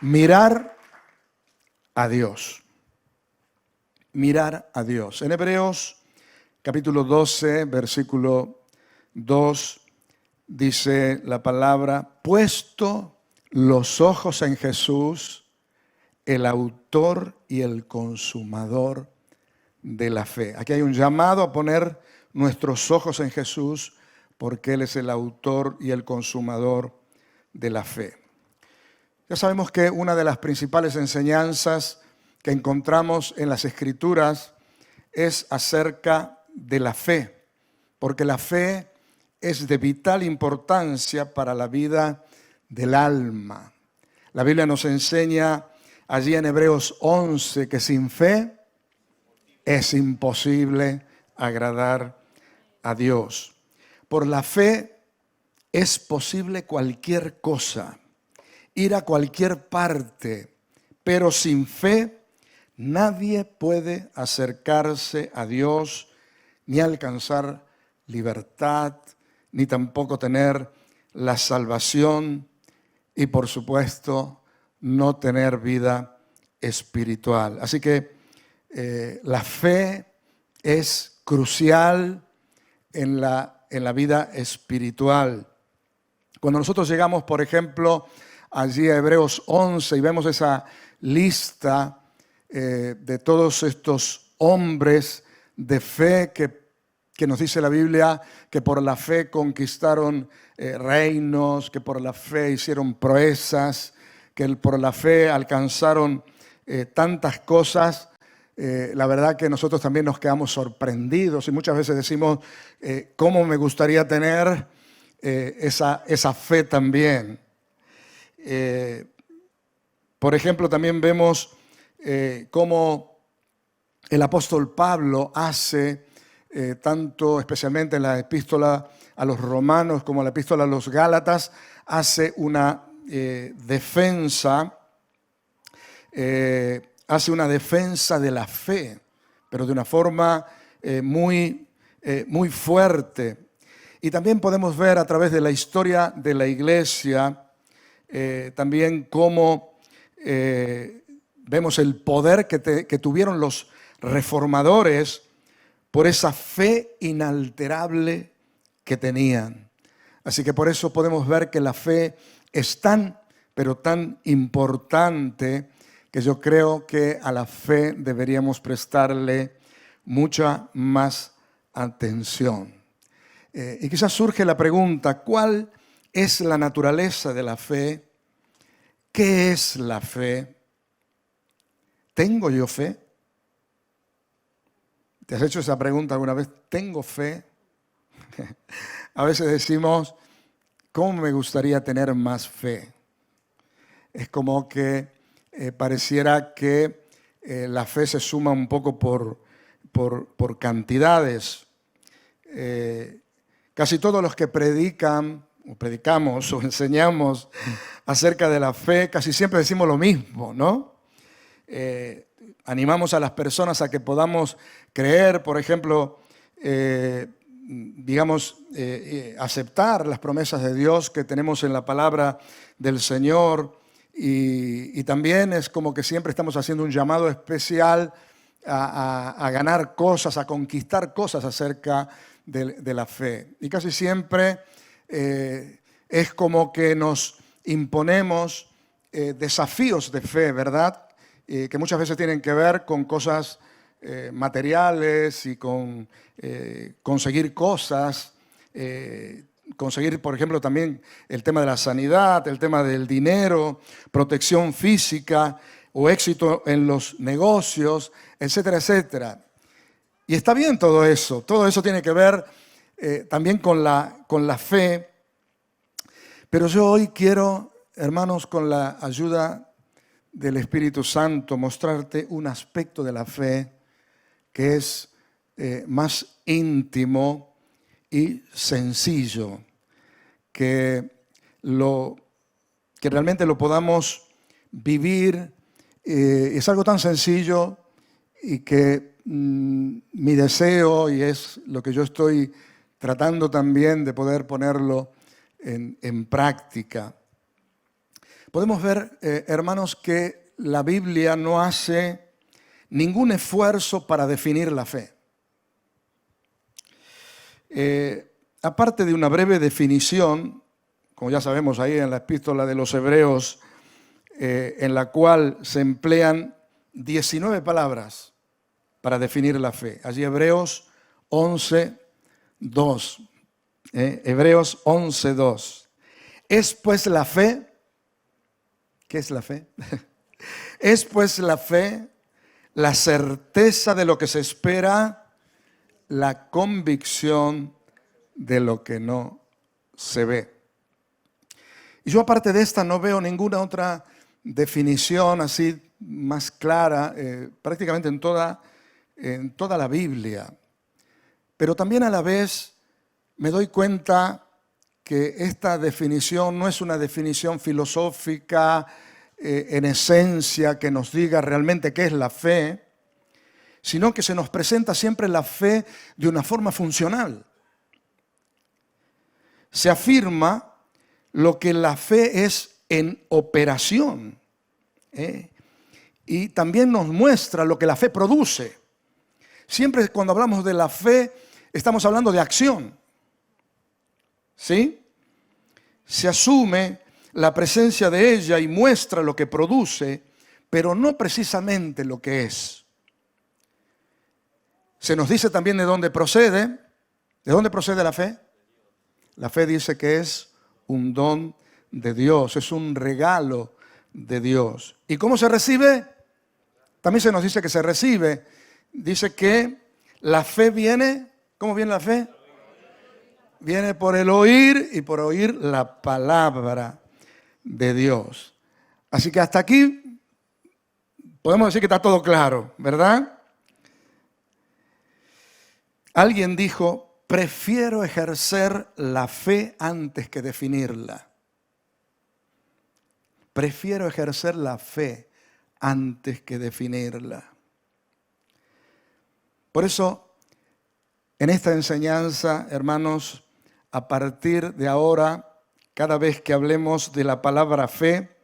Mirar a Dios. Mirar a Dios. En Hebreos capítulo 12, versículo 2, dice la palabra: puesto los ojos en Jesús, el autor y el consumador de la fe. Aquí hay un llamado a poner nuestros ojos en Jesús, porque Él es el autor y el consumador de la fe. Ya sabemos que una de las principales enseñanzas que encontramos en las Escrituras es acerca de la fe, porque la fe es de vital importancia para la vida del alma. La Biblia nos enseña allí en Hebreos 11 que sin fe es imposible agradar a Dios. Por la fe es posible cualquier cosa, ir a cualquier parte, pero sin fe nadie puede acercarse a Dios, ni alcanzar libertad, ni tampoco tener la salvación y, por supuesto, no tener vida espiritual. Así que la fe es crucial en la vida espiritual. Cuando nosotros llegamos, por ejemplo, allí a Hebreos 11 y vemos esa lista de todos estos hombres de fe que nos dice la Biblia que por la fe conquistaron reinos, que por la fe hicieron proezas, que por la fe alcanzaron tantas cosas. La verdad que nosotros también nos quedamos sorprendidos y muchas veces decimos, ¿cómo me gustaría tener esa fe también? Por ejemplo, también vemos cómo el apóstol Pablo hace, tanto especialmente en la epístola a los romanos como en la epístola a los gálatas, hace una defensa de la fe, pero de una forma muy fuerte. Y también podemos ver a través de la historia de la iglesia, también cómo vemos el poder que tuvieron los reformadores por esa fe inalterable que tenían. Así que por eso podemos ver que la fe es tan, pero tan importante, que yo creo que a la fe deberíamos prestarle mucha más atención. Y quizás surge la pregunta, ¿cuál es la naturaleza de la fe? ¿Qué es la fe? ¿Tengo yo fe? ¿Te has hecho esa pregunta alguna vez? ¿Tengo fe? A veces decimos, ¿cómo me gustaría tener más fe? Es como que pareciera que la fe se suma un poco por cantidades. Casi todos los que predicamos o enseñamos acerca de la fe, casi siempre decimos lo mismo, ¿no? Animamos a las personas a que podamos creer, por ejemplo, aceptar las promesas de Dios que tenemos en la palabra del Señor, y también es como que siempre estamos haciendo un llamado especial a ganar cosas, a conquistar cosas acerca de la fe. Y casi siempre es como que nos imponemos desafíos de fe, ¿verdad? Que muchas veces tienen que ver con cosas materiales y con conseguir cosas, conseguir, por ejemplo, también el tema de la sanidad, el tema del dinero, protección física o éxito en los negocios, etcétera, etcétera. Y está bien todo eso tiene que ver también con la fe, pero yo hoy quiero, hermanos, con la ayuda del Espíritu Santo, mostrarte un aspecto de la fe que es más íntimo y sencillo, que realmente lo podamos vivir. Es algo tan sencillo y que mi deseo, y es lo que yo estoy tratando también de poder ponerlo en práctica. podemos ver, hermanos, que la Biblia no hace ningún esfuerzo para definir la fe. Aparte de una breve definición, como ya sabemos ahí en la epístola de los Hebreos, en la cual se emplean 19 palabras para definir la fe. Allí Hebreos 11:2. Hebreos 11:2. Es pues la fe. ¿Qué es la fe? Es pues la fe, la certeza de lo que se espera, la convicción de lo que no se ve. Y yo aparte de esta no veo ninguna otra definición así más clara, prácticamente en toda la Biblia. Pero también a la vez me doy cuenta que esta definición no es una definición filosófica en esencia que nos diga realmente qué es la fe, sino que se nos presenta siempre la fe de una forma funcional. Se afirma lo que la fe es en operación. Y también nos muestra lo que la fe produce. Siempre cuando hablamos de la fe, estamos hablando de acción. ¿Sí? Se asume la presencia de ella y muestra lo que produce, pero no precisamente lo que es. Se nos dice también de dónde procede. ¿De dónde procede la fe? La fe dice que es un don de Dios, es un regalo de Dios. ¿Y cómo se recibe? También se nos dice que se recibe. Dice que la fe viene, ¿cómo viene la fe? Viene por el oír y por oír la palabra de Dios. Así que hasta aquí podemos decir que está todo claro, ¿verdad? Alguien dijo, prefiero ejercer la fe antes que definirla. Prefiero ejercer la fe antes que definirla. Por eso, en esta enseñanza, hermanos, a partir de ahora, cada vez que hablemos de la palabra fe,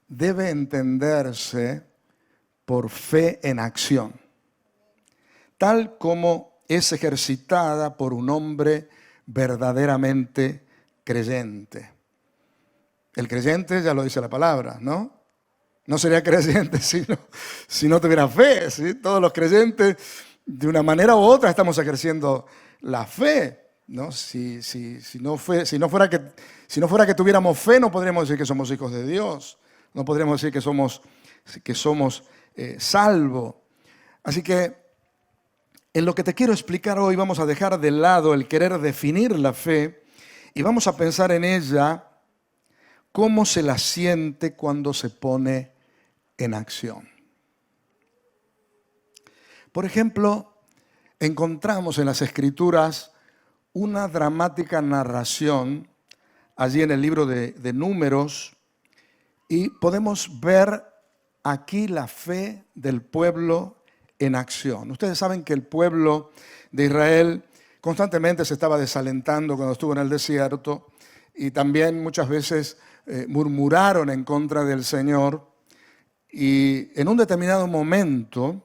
debe entenderse por fe en acción, tal como es ejercitada por un hombre verdaderamente creyente. El creyente, ya lo dice la palabra, ¿no? No sería creyente si no tuviera fe, ¿sí? Todos los creyentes, de una manera u otra, estamos ejerciendo la fe, ¿no? Si no fuera que tuviéramos fe, no podríamos decir que somos hijos de Dios. No podríamos decir que somos salvos. Así que, en lo que te quiero explicar hoy, vamos a dejar de lado el querer definir la fe y vamos a pensar en ella, cómo se la siente cuando se pone en acción. Por ejemplo, encontramos en las Escrituras una dramática narración allí en el libro de Números y podemos ver aquí la fe del pueblo en acción. Ustedes saben que el pueblo de Israel constantemente se estaba desalentando cuando estuvo en el desierto y también muchas veces murmuraron en contra del Señor y en un determinado momento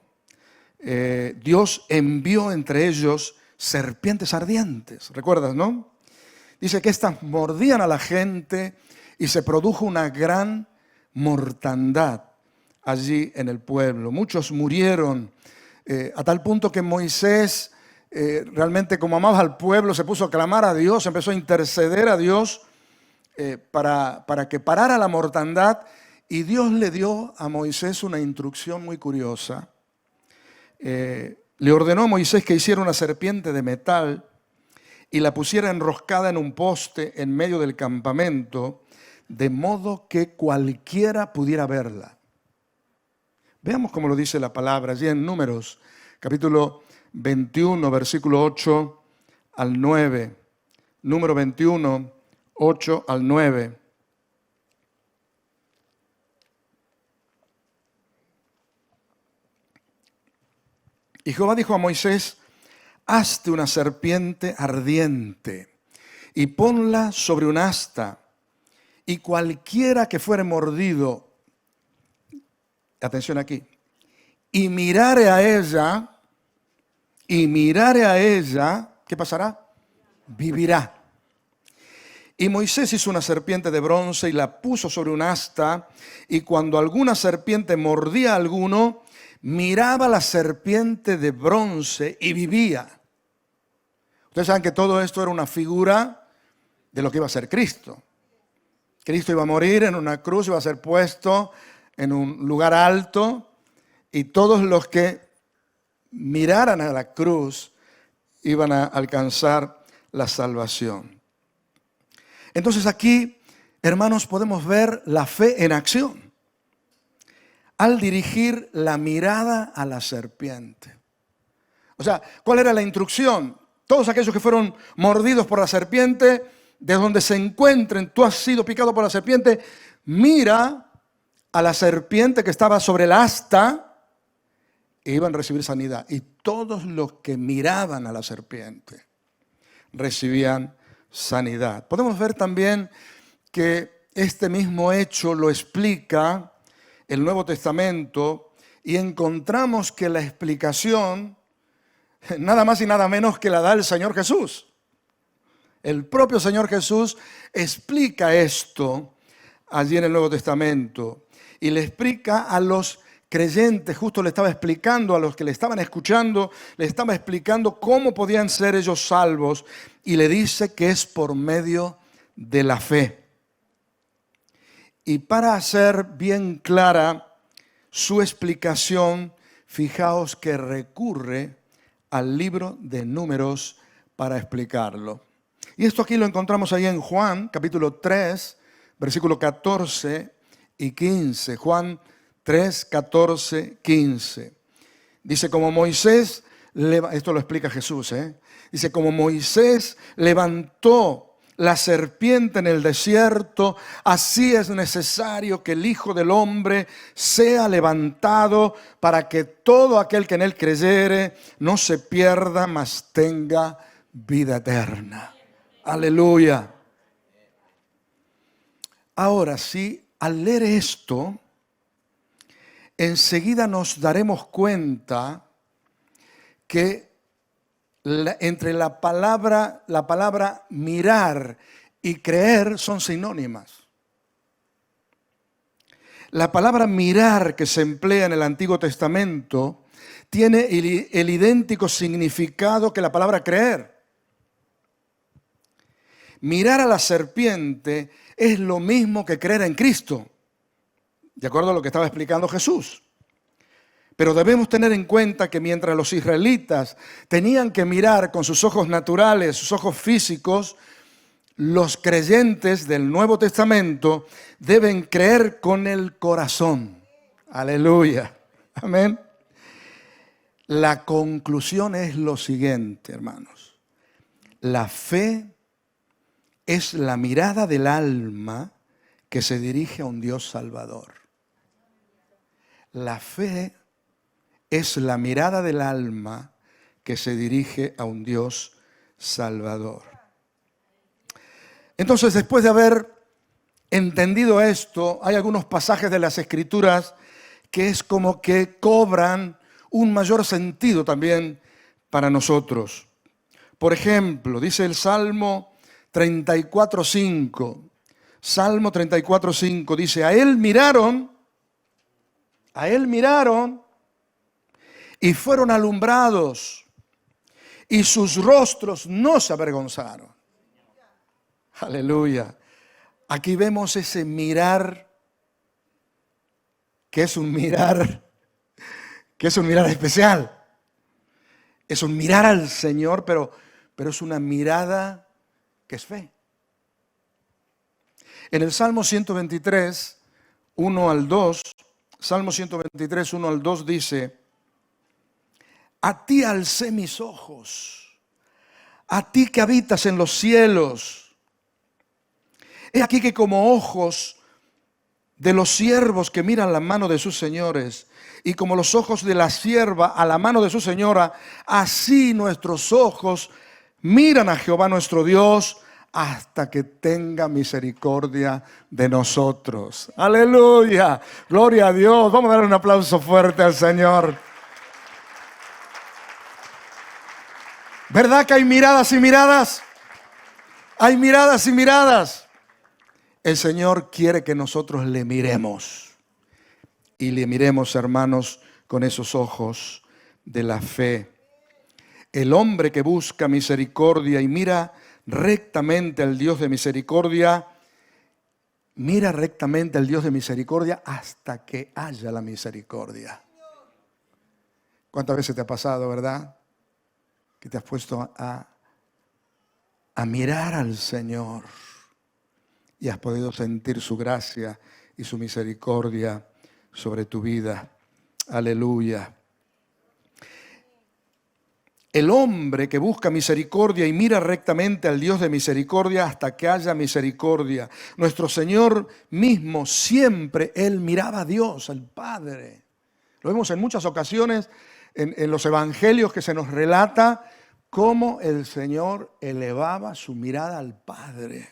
Dios envió entre ellos serpientes ardientes. ¿Recuerdas, no? Dice que estas mordían a la gente y se produjo una gran mortandad allí en el pueblo. Muchos murieron a tal punto que Moisés, realmente como amaba al pueblo, se puso a clamar a Dios, empezó a interceder a Dios para que parara la mortandad. Y Dios le dio a Moisés una instrucción muy curiosa. Le ordenó a Moisés que hiciera una serpiente de metal y la pusiera enroscada en un poste en medio del campamento, de modo que cualquiera pudiera verla. Veamos cómo lo dice la palabra allí en Números, capítulo 21, versículo 8 al 9. Número 21, 8 al 9. Y Jehová dijo a Moisés, hazte una serpiente ardiente y ponla sobre un asta y cualquiera que fuere mordido, atención aquí, y mirare a ella, ¿qué pasará? Vivirá. Y Moisés hizo una serpiente de bronce y la puso sobre un asta, y cuando alguna serpiente mordía a alguno, miraba la serpiente de bronce y vivía. Ustedes saben que todo esto era una figura de lo que iba a ser Cristo. Cristo iba a morir en una cruz, iba a ser puesto en un lugar alto, y todos los que miraran a la cruz iban a alcanzar la salvación. Entonces aquí, hermanos, podemos ver la fe en acción al dirigir la mirada a la serpiente. O sea, ¿cuál era la instrucción? Todos aquellos que fueron mordidos por la serpiente, de donde se encuentren, tú has sido picado por la serpiente, mira a la serpiente que estaba sobre el asta e iban a recibir sanidad. Y todos los que miraban a la serpiente recibían sanidad. Podemos ver también que este mismo hecho lo explica el Nuevo Testamento y encontramos que la explicación nada más y nada menos que la da el Señor Jesús. El propio Señor Jesús explica esto allí en el Nuevo Testamento y le explica a los creyentes, justo le estaba explicando a los que le estaban escuchando, le estaba explicando cómo podían ser ellos salvos y le dice que es por medio de la fe. Y para hacer bien clara su explicación, fijaos que recurre al libro de Números para explicarlo. Y esto aquí lo encontramos ahí en Juan, capítulo 3, versículo 14 y 15. Juan 3, 14, 15. Dice, como Moisés, esto lo explica Jesús, dice, como Moisés levantó la serpiente en el desierto, así es necesario que el Hijo del Hombre sea levantado para que todo aquel que en él creyere no se pierda, mas tenga vida eterna. Aleluya. Ahora sí, al leer esto, enseguida nos daremos cuenta que entre la palabra mirar y creer son sinónimas. La palabra mirar que se emplea en el Antiguo Testamento tiene el idéntico significado que la palabra creer. Mirar a la serpiente es lo mismo que creer en Cristo, de acuerdo a lo que estaba explicando Jesús. Pero debemos tener en cuenta que mientras los israelitas tenían que mirar con sus ojos naturales, sus ojos físicos, los creyentes del Nuevo Testamento deben creer con el corazón. Aleluya. Amén. La conclusión es lo siguiente, hermanos. La fe es la mirada del alma que se dirige a un Dios salvador. La fe es la mirada del alma que se dirige a un Dios salvador. Entonces, después de haber entendido esto, hay algunos pasajes de las Escrituras que es como que cobran un mayor sentido también para nosotros. Por ejemplo, dice el Salmo 34:5. Salmo 34:5 dice, a él miraron y fueron alumbrados, y sus rostros no se avergonzaron. Aleluya. Aquí vemos ese mirar, que es un mirar especial. Es un mirar al Señor, pero es una mirada que es fe. En el Salmo 123, 1 al 2, Salmo 123, 1 al 2 dice, a ti alcé mis ojos, a ti que habitas en los cielos. He aquí que como ojos de los siervos que miran la mano de sus señores, y como los ojos de la sierva a la mano de su señora, así nuestros ojos miran a Jehová nuestro Dios, hasta que tenga misericordia de nosotros. Aleluya, gloria a Dios. Vamos a dar un aplauso fuerte al Señor. ¿Verdad que hay miradas y miradas? Hay miradas y miradas. El Señor quiere que nosotros le miremos. Y le miremos, hermanos, con esos ojos de la fe. El hombre que busca misericordia y mira rectamente al Dios de misericordia, mira rectamente al Dios de misericordia hasta que haya la misericordia. ¿Cuántas veces te ha pasado, verdad? Que te has puesto a mirar al Señor y has podido sentir su gracia y su misericordia sobre tu vida. Aleluya. El hombre que busca misericordia y mira rectamente al Dios de misericordia hasta que haya misericordia. Nuestro Señor mismo siempre, Él miraba a Dios, al Padre. Lo vemos en muchas ocasiones en los evangelios que se nos relata cómo el Señor elevaba su mirada al Padre.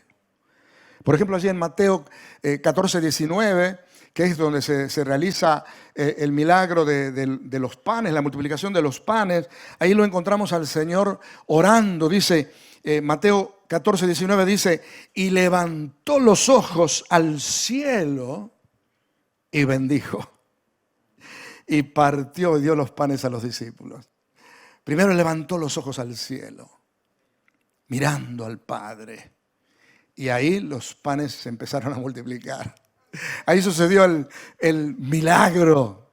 Por ejemplo, allí en Mateo 14, 19, que es donde se realiza el milagro de los panes, la multiplicación de los panes. Ahí lo encontramos al Señor orando. Dice, Mateo 14, 19 dice, y levantó los ojos al cielo y bendijo. Y partió y dio los panes a los discípulos. Primero levantó los ojos al cielo, mirando al Padre. Y ahí los panes se empezaron a multiplicar. Ahí sucedió el milagro.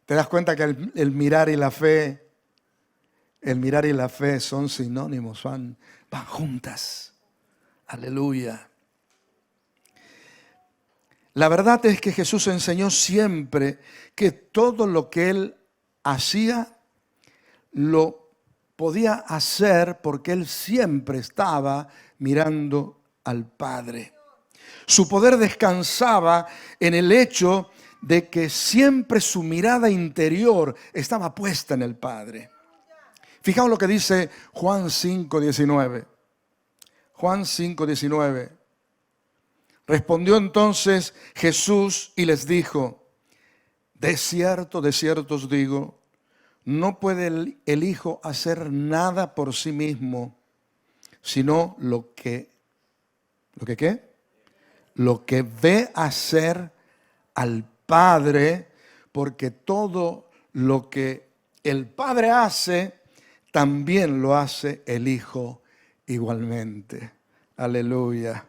Te das cuenta que el mirar y la fe son sinónimos, van juntas. Aleluya. La verdad es que Jesús enseñó siempre que todo lo que Él hacía, lo podía hacer porque Él siempre estaba mirando al Padre. Su poder descansaba en el hecho de que siempre su mirada interior estaba puesta en el Padre. Fijaos lo que dice Juan 5:19. Juan 5:19. Respondió entonces Jesús y les dijo, de cierto os digo, no puede el Hijo hacer nada por sí mismo, sino lo que ¿qué? Lo que ve hacer al Padre, porque todo lo que el Padre hace, también lo hace el Hijo igualmente. Aleluya.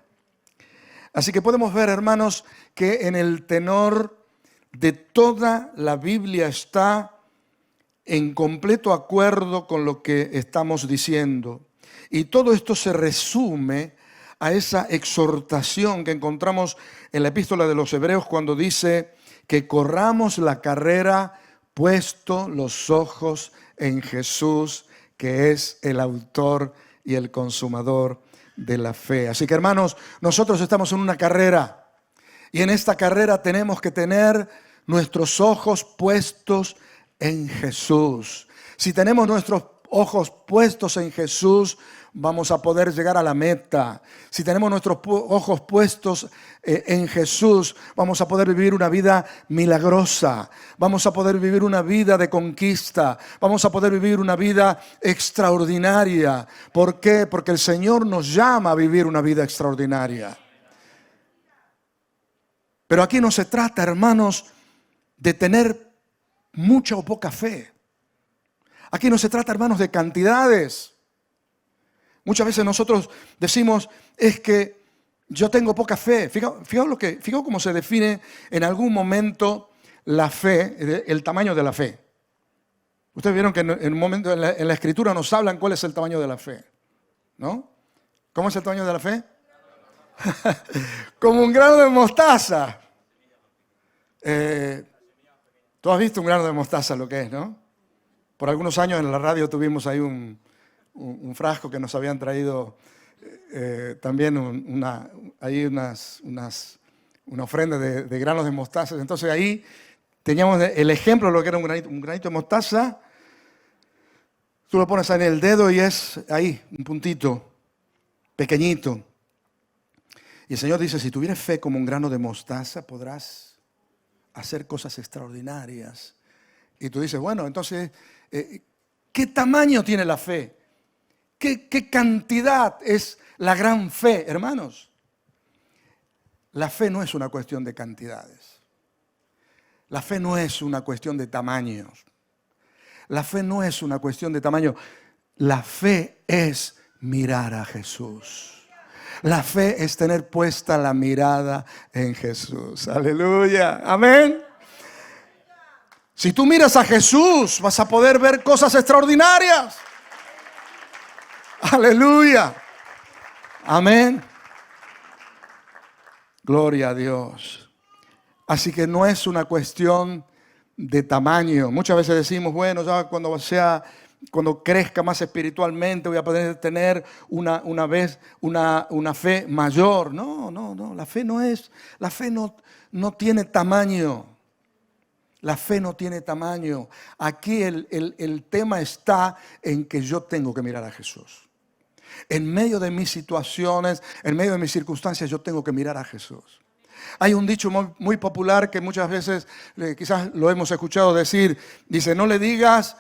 Así que podemos ver, hermanos, que en el tenor de toda la Biblia está en completo acuerdo con lo que estamos diciendo. Y todo esto se resume a esa exhortación que encontramos en la epístola de los Hebreos cuando dice que corramos la carrera puesto los ojos en Jesús, que es el autor y el consumador de la fe. Así que, hermanos, nosotros estamos en una carrera y en esta carrera tenemos que tener nuestros ojos puestos en Jesús. Si tenemos nuestros ojos puestos en Jesús, vamos a poder llegar a la meta. Si tenemos nuestros ojos puestos en Jesús, vamos a poder vivir una vida milagrosa. Vamos a poder vivir una vida de conquista. Vamos a poder vivir una vida extraordinaria. ¿Por qué? Porque el Señor nos llama a vivir una vida extraordinaria. Pero aquí no se trata, hermanos, de tener mucha o poca fe. Aquí no se trata, hermanos, de cantidades. Muchas veces nosotros decimos, es que yo tengo poca fe. Fijaos cómo se define en algún momento la fe, el tamaño de la fe. Ustedes vieron que en un momento en la Escritura nos hablan cuál es el tamaño de la fe, ¿no? ¿Cómo es el tamaño de la fe? Como un grano de mostaza. Tú has visto un grano de mostaza lo que es, ¿no? Por algunos años en la radio tuvimos ahí un frasco que nos habían traído también una ofrenda de granos de mostaza. Entonces ahí teníamos el ejemplo de lo que era un granito de mostaza. Tú lo pones ahí en el dedo y es ahí, un puntito. pequeñito. Y el Señor dice, si tuvieres fe como un grano de mostaza, podrás hacer cosas extraordinarias. Y tú dices, bueno, entonces, ¿qué tamaño tiene la fe? ¿Qué cantidad es la gran fe, hermanos? La fe no es una cuestión de cantidades. La fe no es una cuestión de tamaños. La fe no es una cuestión de tamaño. La fe es mirar a Jesús. La fe es tener puesta la mirada en Jesús. Aleluya. Amén. Si tú miras a Jesús, vas a poder ver cosas extraordinarias. Aleluya. Amén. Gloria a Dios. Así que no es una cuestión de tamaño. Muchas veces decimos, bueno, ya cuando crezca más espiritualmente voy a poder tener una fe mayor. No. La fe no tiene tamaño. La fe no tiene tamaño. Aquí el tema está en que yo tengo que mirar a Jesús. En medio de mis situaciones, en medio de mis circunstancias, yo tengo que mirar a Jesús. Hay un dicho muy popular que muchas veces quizás lo hemos escuchado decir. Dice, no digas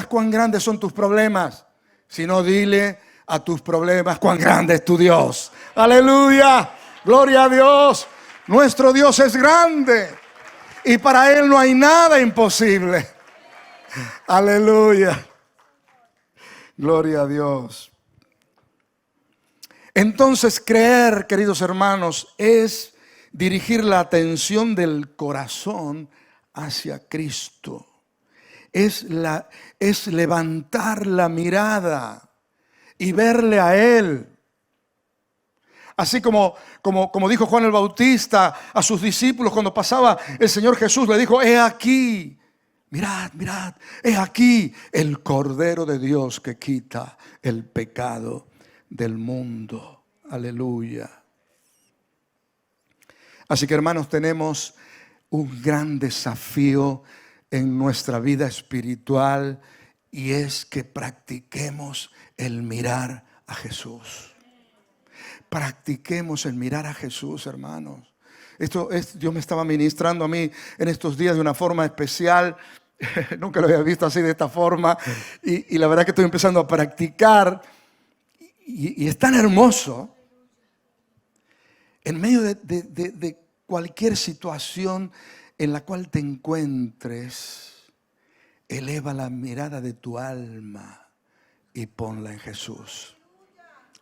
cuán grandes son tus problemas, sino dile a tus problemas cuán grande es tu Dios. Aleluya, gloria a Dios. Nuestro Dios es grande y para Él no hay nada imposible. Aleluya, gloria a Dios. Entonces creer, queridos hermanos, es dirigir la atención del corazón hacia Cristo. Es levantar la mirada y verle a Él. Así como dijo Juan el Bautista a sus discípulos cuando pasaba el Señor Jesús, le dijo, he aquí, mirad, he aquí el Cordero de Dios que quita el pecado del mundo. Aleluya. Así que, hermanos, tenemos un gran desafío en nuestra vida espiritual y es que practiquemos el mirar a Jesús. Practiquemos el mirar a Jesús, hermanos. Dios me estaba ministrando a mí en estos días de una forma especial. Nunca lo había visto así de esta forma y la verdad que estoy empezando a practicar y es tan hermoso. En medio de cualquier situación en la cual te encuentres, eleva la mirada de tu alma y ponla en Jesús.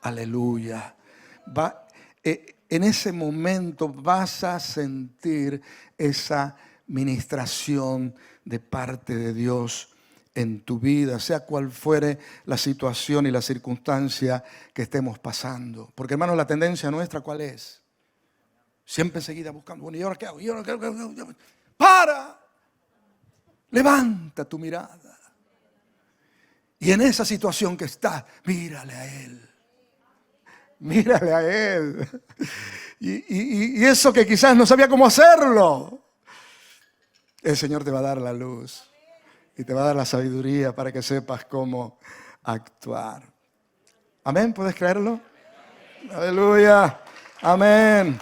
Aleluya. En ese momento vas a sentir esa ministración de parte de Dios en tu vida, sea cual fuere la situación y la circunstancia que estemos pasando. Porque, hermanos, la tendencia nuestra, ¿cuál es? Siempre enseguida buscando, bueno, ¿y ahora qué hago? ¡Para! Levanta tu mirada. Y en esa situación que estás, mírale a Él. Mírale a Él. Y eso que quizás no sabía cómo hacerlo, el Señor te va a dar la luz. Y te va a dar la sabiduría para que sepas cómo actuar. Amén, ¿puedes creerlo? Aleluya, amén.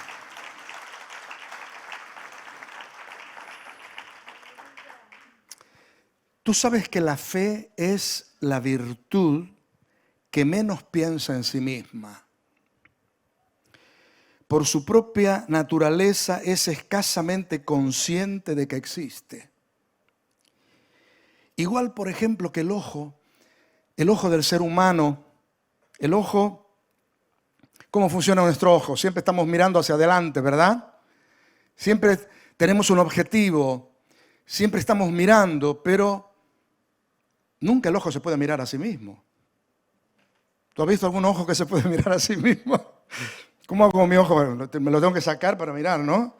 Tú sabes que la fe es la virtud que menos piensa en sí misma. Por su propia naturaleza es escasamente consciente de que existe. Igual, por ejemplo, que el ojo del ser humano, el ojo, ¿cómo funciona nuestro ojo? Siempre estamos mirando hacia adelante, ¿verdad? Siempre tenemos un objetivo, siempre estamos mirando, pero nunca el ojo se puede mirar a sí mismo. ¿Tú has visto algún ojo que se puede mirar a sí mismo? ¿Cómo hago con mi ojo? Me lo tengo que sacar para mirar, ¿no?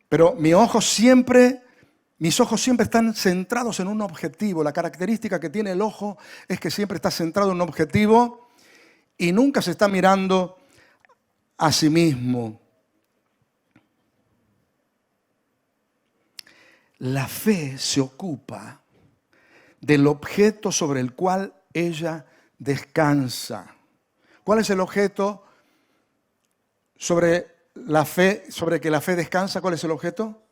Pero mis ojos siempre están centrados en un objetivo. La característica que tiene el ojo es que siempre está centrado en un objetivo y nunca se está mirando a sí mismo. La fe se ocupa del objeto sobre el cual ella descansa. ¿Cuál es el objeto sobre la fe, sobre que la fe descansa? ¿Cuál es el objeto?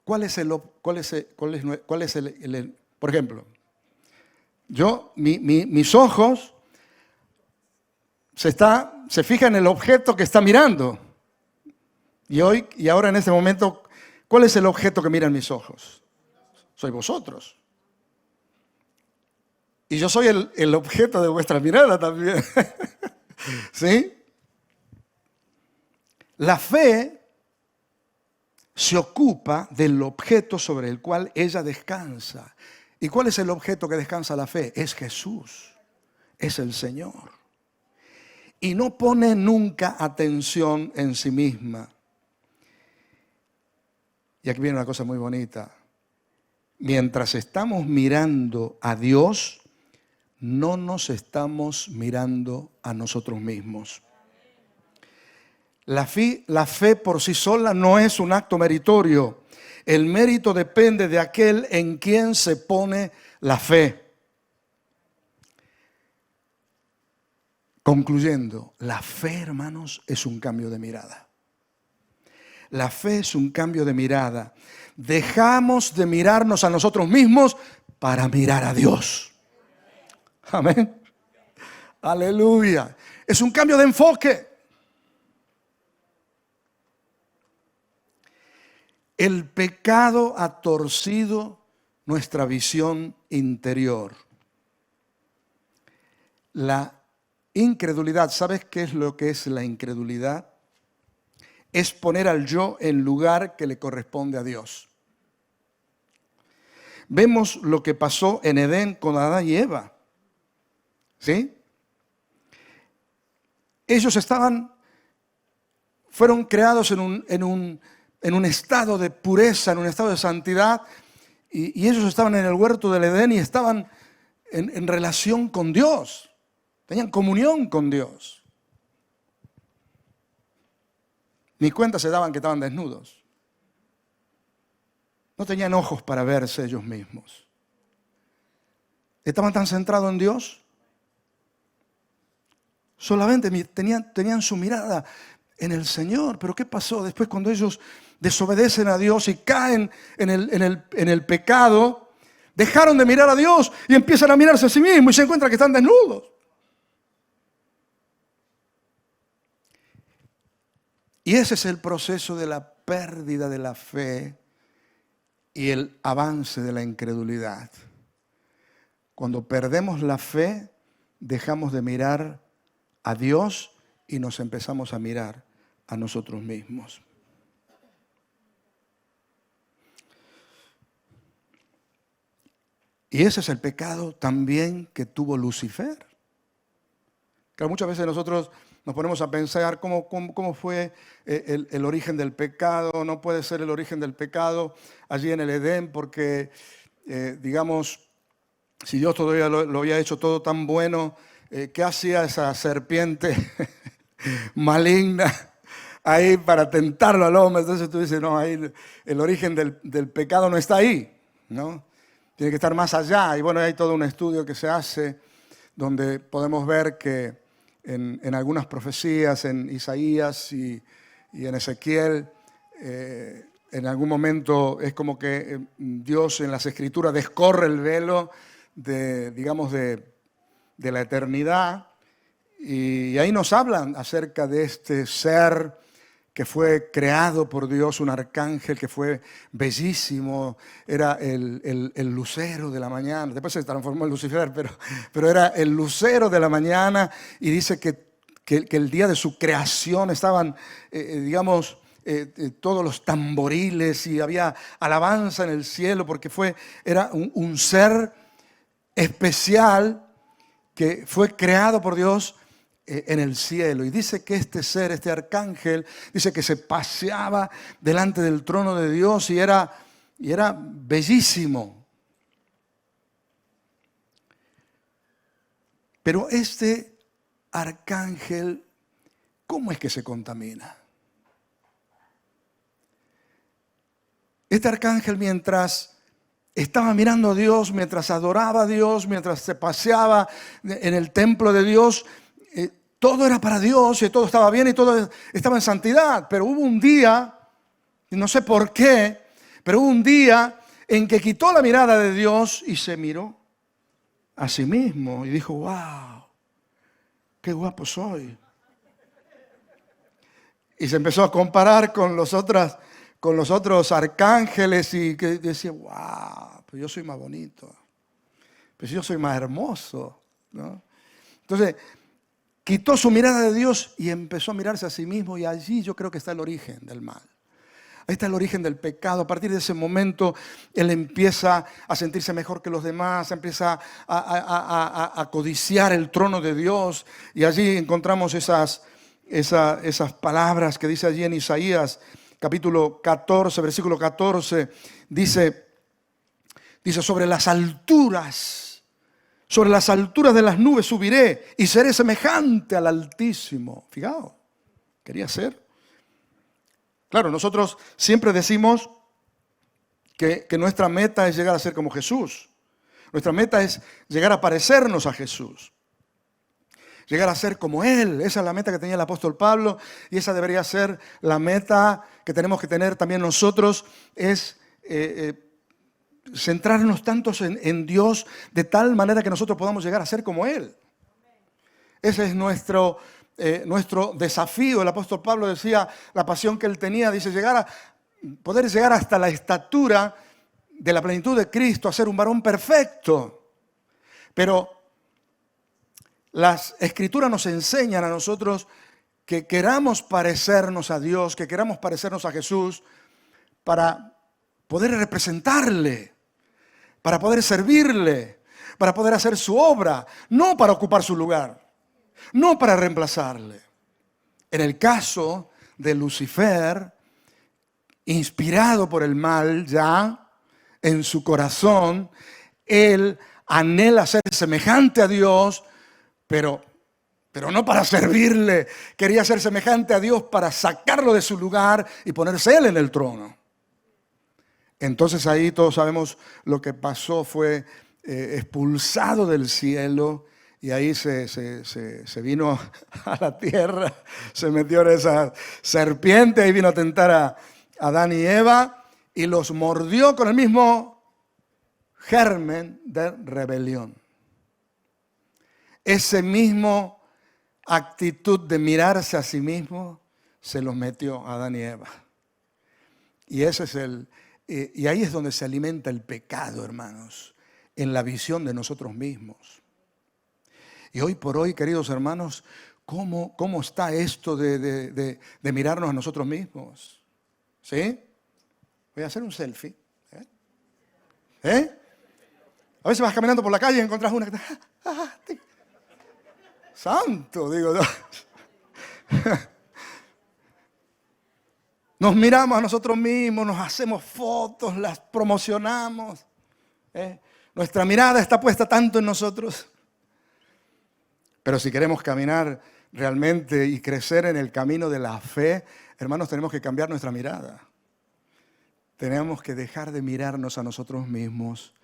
Por ejemplo, mis ojos se fijan en el objeto que está mirando. Y ahora en este momento, ¿cuál es el objeto que miran mis ojos? Soy vosotros. Y yo soy el objeto de vuestra mirada también. ¿Sí? La fe se ocupa del objeto sobre el cual ella descansa. ¿Y cuál es el objeto que descansa la fe? Es Jesús, es el Señor. Y no pone nunca atención en sí misma. Y aquí viene una cosa muy bonita. Mientras estamos mirando a Dios, no nos estamos mirando a nosotros mismos. La fe por sí sola no es un acto meritorio. El mérito depende de aquel en quien se pone la fe. Concluyendo, la fe, hermanos, es un cambio de mirada. La fe es un cambio de mirada. Dejamos de mirarnos a nosotros mismos para mirar a Dios. Amén. Aleluya. Es un cambio de enfoque. El pecado ha torcido nuestra visión interior. La incredulidad, ¿sabes qué es lo que es la incredulidad? Es poner al yo en lugar que le corresponde a Dios. Vemos lo que pasó en Edén con Adán y Eva. ¿Sí? Ellos fueron creados en un estado de pureza, en un estado de santidad, y ellos estaban en el huerto del Edén y estaban en relación con Dios, tenían comunión con Dios. Ni cuenta se daban que estaban desnudos. No tenían ojos para verse ellos mismos. Estaban tan centrados en Dios. Solamente tenían su mirada en el Señor. Pero ¿qué pasó después cuando ellos desobedecen a Dios y caen en el pecado? Dejaron de mirar a Dios y empiezan a mirarse a sí mismos y se encuentran que están desnudos. Y ese es el proceso de la pérdida de la fe y el avance de la incredulidad. Cuando perdemos la fe, dejamos de mirar a Dios y nos empezamos a mirar a nosotros mismos. Y ese es el pecado también que tuvo Lucifer. Claro, muchas veces nosotros nos ponemos a pensar cómo fue el origen del pecado. No puede ser el origen del pecado allí en el Edén porque, digamos, si Dios todavía lo había hecho todo tan bueno, ¿qué hacía esa serpiente maligna ahí para tentarlo al hombre? Entonces tú dices, no, ahí el origen del pecado no está ahí, ¿no? Tiene que estar más allá. Y bueno, hay todo un estudio que se hace donde podemos ver que en algunas profecías, en Isaías y en Ezequiel, en algún momento es como que Dios en las Escrituras descorre el velo de la eternidad, y ahí nos hablan acerca de este ser que fue creado por Dios, un arcángel que fue bellísimo, era el lucero de la mañana. Después se transformó en Lucifer, pero era el lucero de la mañana, y dice que el día de su creación estaban, todos los tamboriles y había alabanza en el cielo porque era un ser especial que fue creado por Dios en el cielo. Y dice que este ser, este arcángel, dice que se paseaba delante del trono de Dios y era bellísimo. Pero este arcángel, ¿cómo es que se contamina? Este arcángel, mientras estaba mirando a Dios, mientras adoraba a Dios, mientras se paseaba en el templo de Dios, todo era para Dios y todo estaba bien y todo estaba en santidad. Pero hubo un día, no sé por qué, pero hubo un día en que quitó la mirada de Dios y se miró a sí mismo y dijo, wow, qué guapo soy. Y se empezó a comparar con los otros arcángeles y que decía, wow, pues yo soy más bonito, pues yo soy más hermoso, ¿no? Entonces, quitó su mirada de Dios y empezó a mirarse a sí mismo, y allí yo creo que está el origen del mal. Ahí está el origen del pecado. A partir de ese momento, él empieza a sentirse mejor que los demás, empieza a codiciar el trono de Dios. Y allí encontramos esas palabras que dice allí en Isaías, capítulo 14, versículo 14. Dice, sobre las alturas de las nubes subiré y seré semejante al Altísimo. Fijaos, quería ser. Claro, nosotros siempre decimos que nuestra meta es llegar a ser como Jesús. Nuestra meta es llegar a parecernos a Jesús. Llegar a ser como Él. Esa es la meta que tenía el apóstol Pablo y esa debería ser la meta que tenemos que tener también nosotros. Es centrarnos tantos en Dios de tal manera que nosotros podamos llegar a ser como Él. Ese es nuestro desafío. El apóstol Pablo decía, la pasión que él tenía, dice, poder llegar hasta la estatura de la plenitud de Cristo, a ser un varón perfecto. Pero las Escrituras nos enseñan a nosotros que queramos parecernos a Dios, que queramos parecernos a Jesús para poder representarle, para poder servirle, para poder hacer su obra, no para ocupar su lugar. No para reemplazarle. En el caso de Lucifer, inspirado por el mal ya en su corazón, él anhela ser semejante a Dios, pero no para servirle. Quería ser semejante a Dios para sacarlo de su lugar y ponerse él en el trono. Entonces ahí todos sabemos lo que pasó, fue expulsado del cielo. Y ahí se vino a la tierra, se metió en esa serpiente y vino a tentar a Adán y Eva y los mordió con el mismo germen de rebelión. Ese mismo actitud de mirarse a sí mismo se los metió a Adán y Eva. Y ese es y ahí es donde se alimenta el pecado, hermanos, en la visión de nosotros mismos. Y hoy por hoy, queridos hermanos, ¿cómo está esto de mirarnos a nosotros mismos? ¿Sí? Voy a hacer un selfie. A veces vas caminando por la calle y encuentras una que está... Santo, digo. Nos miramos a nosotros mismos, nos hacemos fotos, las promocionamos. Nuestra mirada está puesta tanto en nosotros. Pero si queremos caminar realmente y crecer en el camino de la fe, hermanos, tenemos que cambiar nuestra mirada. Tenemos que dejar de mirarnos a nosotros mismos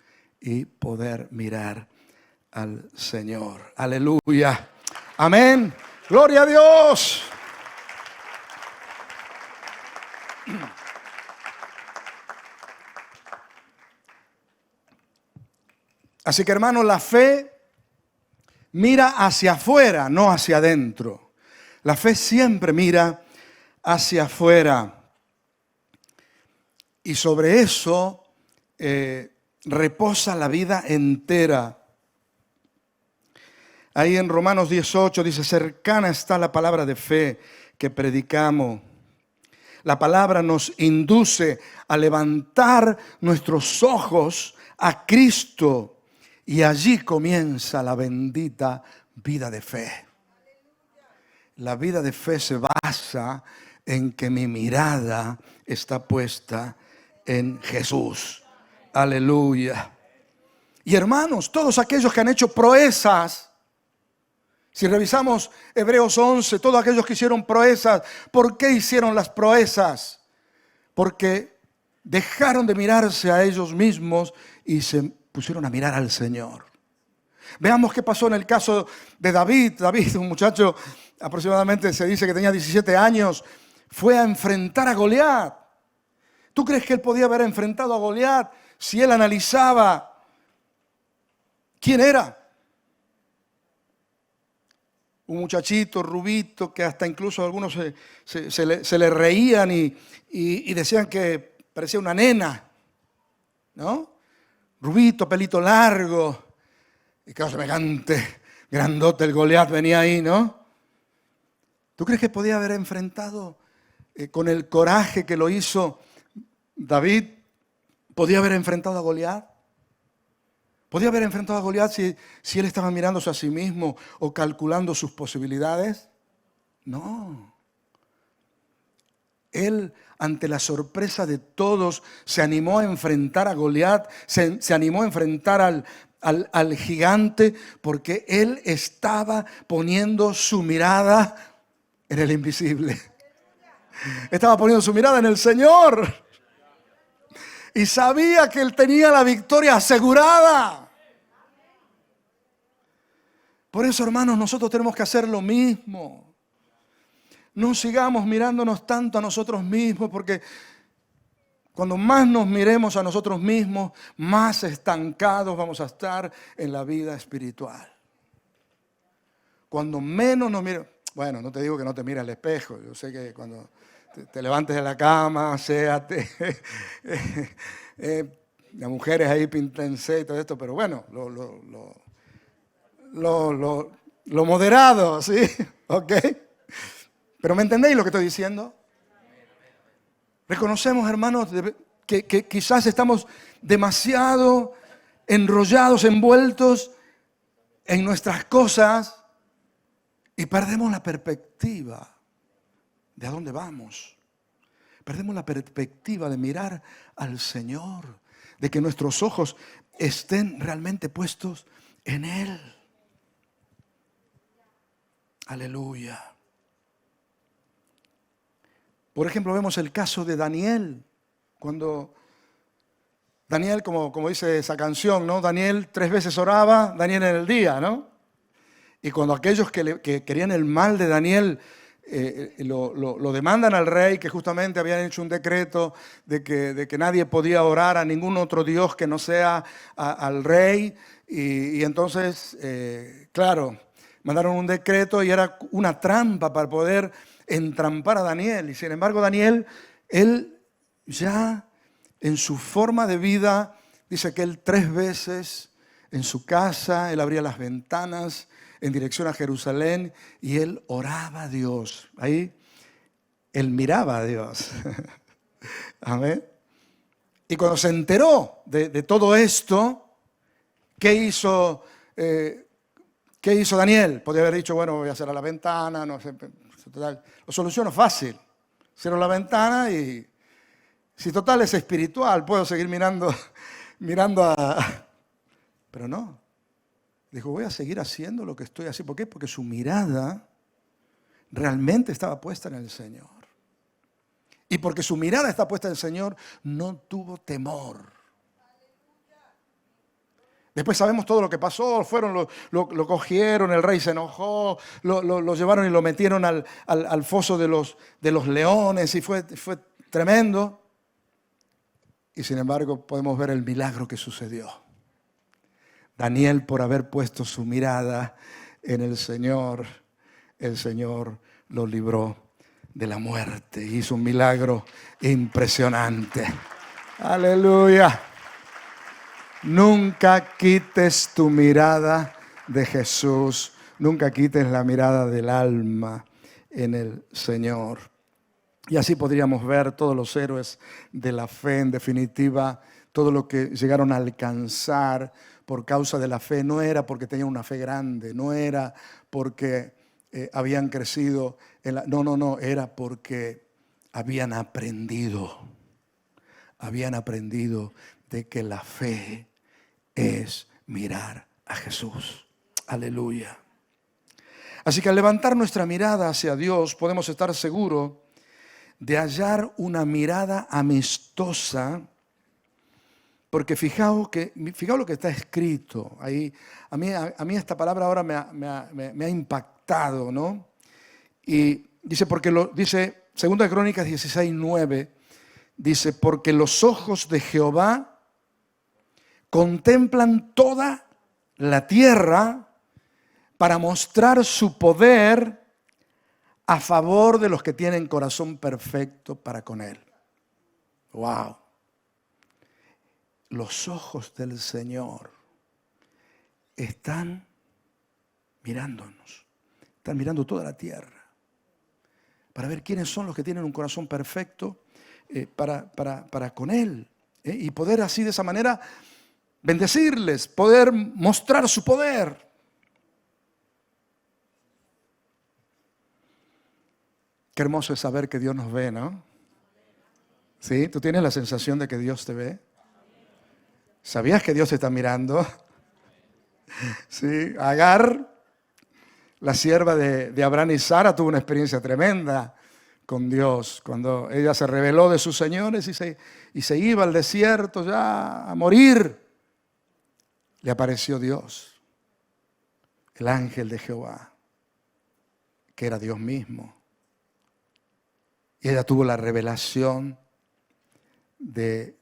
y poder mirar al Señor. Aleluya. Amén. Gloria a Dios. Así que, hermanos, la fe mira hacia afuera, no hacia adentro. La fe siempre mira hacia afuera. Y sobre eso reposa la vida entera. Ahí en Romanos 18 dice, cercana está la palabra de fe que predicamos. La palabra nos induce a levantar nuestros ojos a Cristo. Y allí comienza la bendita vida de fe. La vida de fe se basa en que mi mirada está puesta en Jesús. Aleluya. Y hermanos, todos aquellos que han hecho proezas, si revisamos Hebreos 11, todos aquellos que hicieron proezas, ¿por qué hicieron las proezas? Porque dejaron de mirarse a ellos mismos y se pusieron a mirar al Señor. Veamos qué pasó en el caso de David. David, un muchacho aproximadamente se dice que tenía 17 años, fue a enfrentar a Goliat. ¿Tú crees que él podía haber enfrentado a Goliat si él analizaba quién era? Un muchachito rubito que hasta incluso algunos se le reían y decían que parecía una nena, ¿no? Rubito, pelito largo, y claro, semejante, grandote el Goliat venía ahí, ¿no? ¿Tú crees que podía haber enfrentado con el coraje que lo hizo David? ¿Podía haber enfrentado a Goliat? ¿Podía haber enfrentado a Goliat si él estaba mirándose a sí mismo o calculando sus posibilidades? No. Él, ante la sorpresa de todos, se animó a enfrentar a Goliat, se animó a enfrentar al gigante, porque él estaba poniendo su mirada en el invisible. Estaba poniendo su mirada en el Señor. Y sabía que él tenía la victoria asegurada. Por eso, hermanos, nosotros tenemos que hacer lo mismo. No sigamos mirándonos tanto a nosotros mismos, porque cuando más nos miremos a nosotros mismos, más estancados vamos a estar en la vida espiritual. Cuando menos nos miremos, bueno, no te digo que no te mires al espejo, yo sé que cuando te levantes de la cama, séate, las mujeres ahí píntense y todo esto, pero bueno, lo moderado, ¿sí? ¿Ok? ¿Pero me entendéis lo que estoy diciendo? Reconocemos, hermanos, que quizás estamos demasiado enrollados, envueltos en nuestras cosas y perdemos la perspectiva de a dónde vamos. Perdemos la perspectiva de mirar al Señor, de que nuestros ojos estén realmente puestos en Él. Aleluya. Por ejemplo, vemos el caso de Daniel. Cuando Daniel, como dice esa canción, ¿no? Daniel 3 veces oraba, Daniel en el día, ¿no? Y cuando aquellos que querían el mal de Daniel lo demandan al rey, que justamente habían hecho un decreto de que nadie podía orar a ningún otro Dios que no sea al rey. Y entonces, claro, mandaron un decreto y era una trampa para poder entrampar a Daniel. Y sin embargo, Daniel, él ya en su forma de vida, dice que él 3 veces en su casa, él abría las ventanas en dirección a Jerusalén y él oraba a Dios. Ahí él miraba a Dios. Amén. Y cuando se enteró de todo esto, ¿qué hizo Daniel? Podría haber dicho, bueno, voy a cerrar la ventana, no sé, total. Lo soluciono fácil. Cierro la ventana y si total es espiritual, puedo seguir mirando a... Pero no. Dijo, voy a seguir haciendo lo que estoy haciendo. ¿Por qué? Porque su mirada realmente estaba puesta en el Señor. Y porque su mirada está puesta en el Señor, no tuvo temor. Después sabemos todo lo que pasó, lo cogieron, el rey se enojó, lo llevaron y lo metieron al foso de los leones y fue tremendo. Y sin embargo podemos ver el milagro que sucedió. Daniel, por haber puesto su mirada en el Señor lo libró de la muerte. Hizo un milagro impresionante. Aleluya. Nunca quites tu mirada de Jesús. Nunca quites la mirada del alma en el Señor. Y así podríamos ver todos los héroes de la fe, en definitiva, todo lo que llegaron a alcanzar por causa de la fe. No era porque tenían una fe grande, no era porque habían crecido. No, era porque habían aprendido de que la fe es mirar a Jesús. Aleluya. Así que al levantar nuestra mirada hacia Dios podemos estar seguros de hallar una mirada amistosa, porque fijaos lo que está escrito ahí. A mí esta palabra ahora me ha impactado, ¿no? Y dice, dice 2 Crónicas 16:9, dice, porque los ojos de Jehová contemplan toda la tierra para mostrar su poder a favor de los que tienen corazón perfecto para con Él. ¡Wow! Los ojos del Señor están mirándonos, están mirando toda la tierra, para ver quiénes son los que tienen un corazón perfecto para con Él. Y poder así de esa manera bendecirles, poder mostrar su poder. Qué hermoso es saber que Dios nos ve, ¿no? ¿Sí? ¿Tú tienes la sensación de que Dios te ve? ¿Sabías que Dios te está mirando? Sí, Agar, la sierva de Abraham y Sara, tuvo una experiencia tremenda con Dios. Cuando ella se rebeló de sus señores y se iba al desierto ya a morir, le apareció Dios, el ángel de Jehová, que era Dios mismo. Y ella tuvo la revelación de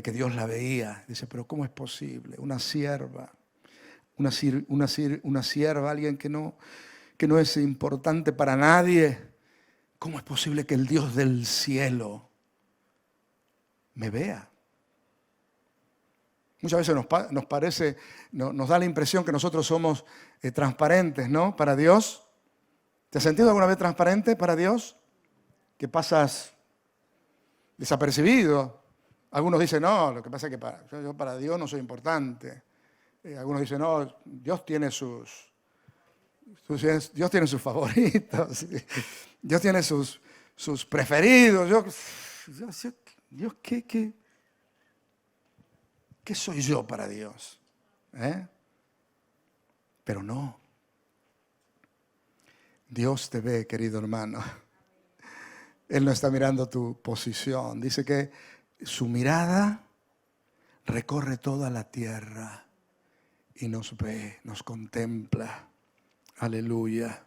que Dios la veía. Dice, pero ¿cómo es posible? Una sierva, alguien que no es importante para nadie. ¿Cómo es posible que el Dios del cielo me vea? Muchas veces nos parece, nos da la impresión que nosotros somos transparentes, ¿no? Para Dios. ¿Te has sentido alguna vez transparente para Dios? Que pasas desapercibido. Algunos dicen, no, lo que pasa es que yo para Dios no soy importante. Algunos dicen, no, Dios tiene sus favoritos. Dios tiene sus preferidos. Dios, ¿qué soy yo para Dios? Pero no. Dios te ve, querido hermano. Él no está mirando tu posición. Dice que su mirada recorre toda la tierra y nos ve, nos contempla. Aleluya.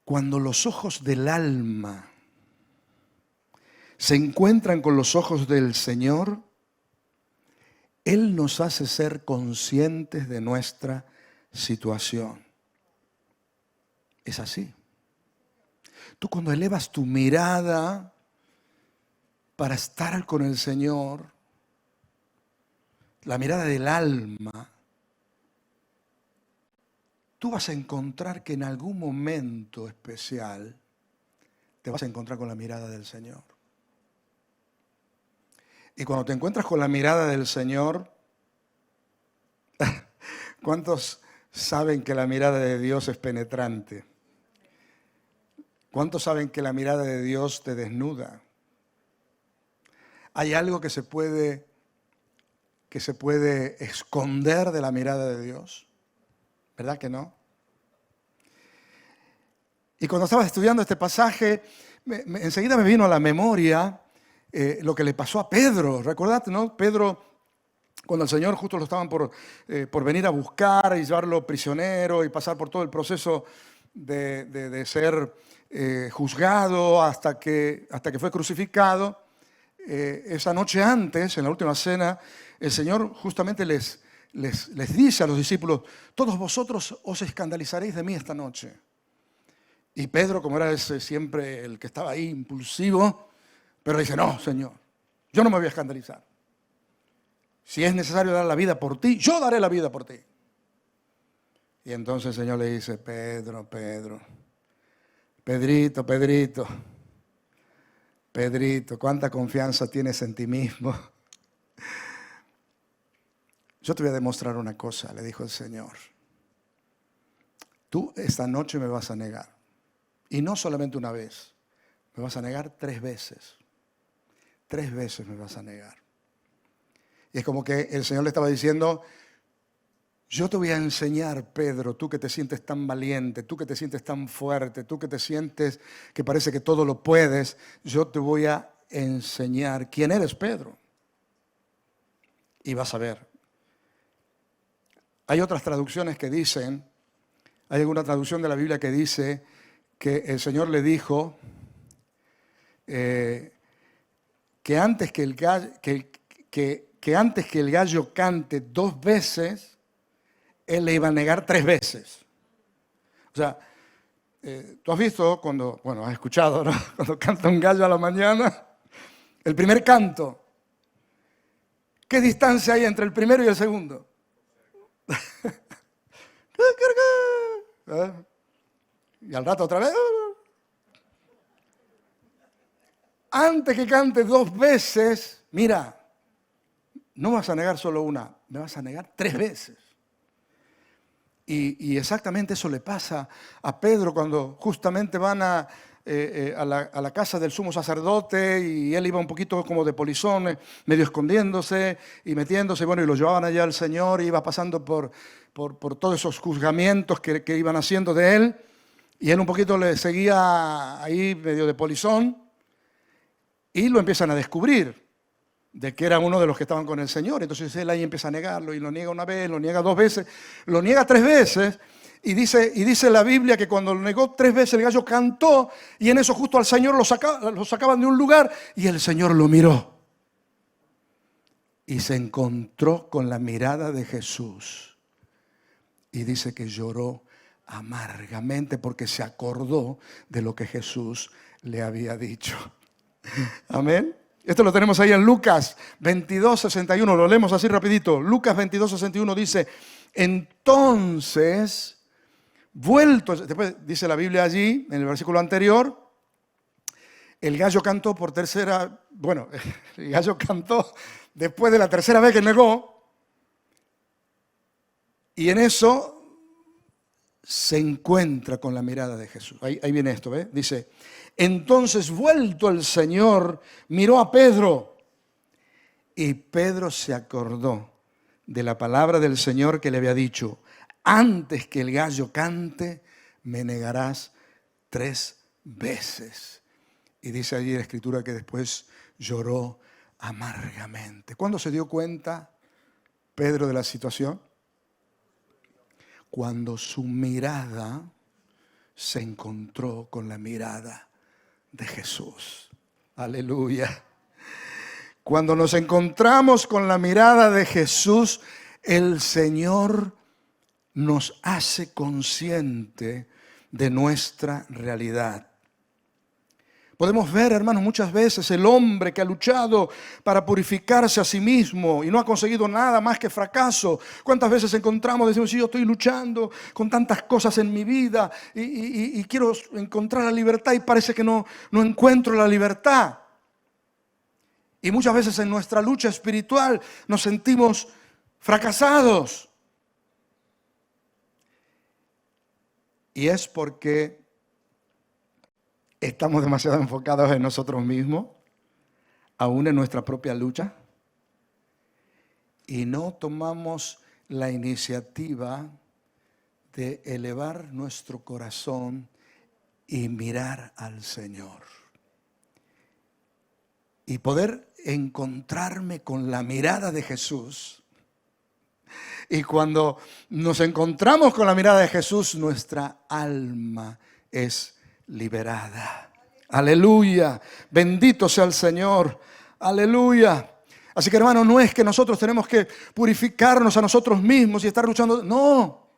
Cuando los ojos del alma se encuentran con los ojos del Señor, Él nos hace ser conscientes de nuestra situación. Es así. Tú cuando elevas tu mirada para estar con el Señor, la mirada del alma, tú vas a encontrar que en algún momento especial te vas a encontrar con la mirada del Señor. Y cuando te encuentras con la mirada del Señor, ¿cuántos saben que la mirada de Dios es penetrante? ¿Cuántos saben que la mirada de Dios te desnuda? ¿Hay algo que se puede esconder de la mirada de Dios? ¿Verdad que no? Y cuando estaba estudiando este pasaje, enseguida me vino a la memoria lo que le pasó a Pedro. ¿Recordate, no? Pedro, cuando el Señor justo lo estaban por venir a buscar y llevarlo prisionero y pasar por todo el proceso de ser juzgado hasta que fue crucificado, esa noche antes, en la última cena, el Señor justamente les dice a los discípulos, todos vosotros os escandalizaréis de mí esta noche. Y Pedro, como era siempre el que estaba ahí, impulsivo, pero dice, no, Señor, yo no me voy a escandalizar. Si es necesario dar la vida por ti, yo daré la vida por ti. Y entonces el Señor le dice, Pedrito, ¿cuánta confianza tienes en ti mismo? Yo te voy a demostrar una cosa, le dijo el Señor. Tú esta noche me vas a negar. Y no solamente una vez, me vas a negar 3 veces. 3 veces me vas a negar. Y es como que el Señor le estaba diciendo, Yo te voy a enseñar, Pedro, tú que te sientes tan valiente, tú que te sientes tan fuerte, tú que te sientes que parece que todo lo puedes, yo te voy a enseñar quién eres, Pedro. Y vas a ver. Hay otras traducciones que dicen, hay alguna traducción de la Biblia que dice que el Señor le dijo que antes que el gallo, que antes que el gallo cante 2 veces, Él le iba a negar 3 veces. O sea, tú has visto cuando, bueno, has escuchado, ¿no? Cuando canta un gallo a la mañana, el primer canto. ¿Qué distancia hay entre el primero y el segundo? Y al rato otra vez. Antes que cante 2 veces, mira, no vas a negar solo una, me vas a negar 3 veces. Y exactamente eso le pasa a Pedro cuando justamente van a la casa del sumo sacerdote y él iba un poquito como de polizón, medio escondiéndose y metiéndose, bueno, y lo llevaban allá al Señor, y iba pasando por todos esos juzgamientos que iban haciendo de él, y él un poquito le seguía ahí medio de polizón, y lo empiezan a descubrir de que era uno de los que estaban con el Señor. Entonces él ahí empieza a negarlo, y lo niega una vez, lo niega 2 veces, lo niega 3 veces, y dice la Biblia que cuando lo negó 3 veces el gallo cantó, y en eso justo al Señor lo sacaban de un lugar, y el Señor lo miró. Y se encontró con la mirada de Jesús. Y dice que lloró amargamente porque se acordó de lo que Jesús le había dicho. Amén. Esto lo tenemos ahí en Lucas 22:61, lo leemos así rapidito. Lucas 22:61 dice, entonces, después dice la Biblia allí, en el versículo anterior, el gallo cantó por tercera, bueno, el gallo cantó después de la tercera vez que negó, y en eso se encuentra con la mirada de Jesús. Ahí viene esto, ¿ves? Dice, entonces vuelto el Señor, miró a Pedro, y Pedro se acordó de la palabra del Señor que le había dicho, antes que el gallo cante, me negarás 3 veces. Y dice allí la Escritura que después lloró amargamente. ¿Cuándo se dio cuenta Pedro de la situación? Cuando su mirada se encontró con la mirada de Jesús. Aleluya. Cuando nos encontramos con la mirada de Jesús, el Señor nos hace consciente de nuestra realidad. Podemos ver, hermanos, muchas veces el hombre que ha luchado para purificarse a sí mismo y no ha conseguido nada más que fracaso. ¿Cuántas veces encontramos, decimos, sí, yo estoy luchando con tantas cosas en mi vida y quiero encontrar la libertad y parece que no encuentro la libertad? Y muchas veces en nuestra lucha espiritual nos sentimos fracasados. Y es porque estamos demasiado enfocados en nosotros mismos, aún en nuestra propia lucha, y no tomamos la iniciativa de elevar nuestro corazón y mirar al Señor. Y poder encontrarme con la mirada de Jesús. Y cuando nos encontramos con la mirada de Jesús, nuestra alma es liberada. Aleluya. Bendito sea el Señor. Aleluya. Así que, hermano, no es que nosotros tenemos que purificarnos a nosotros mismos y estar luchando. No.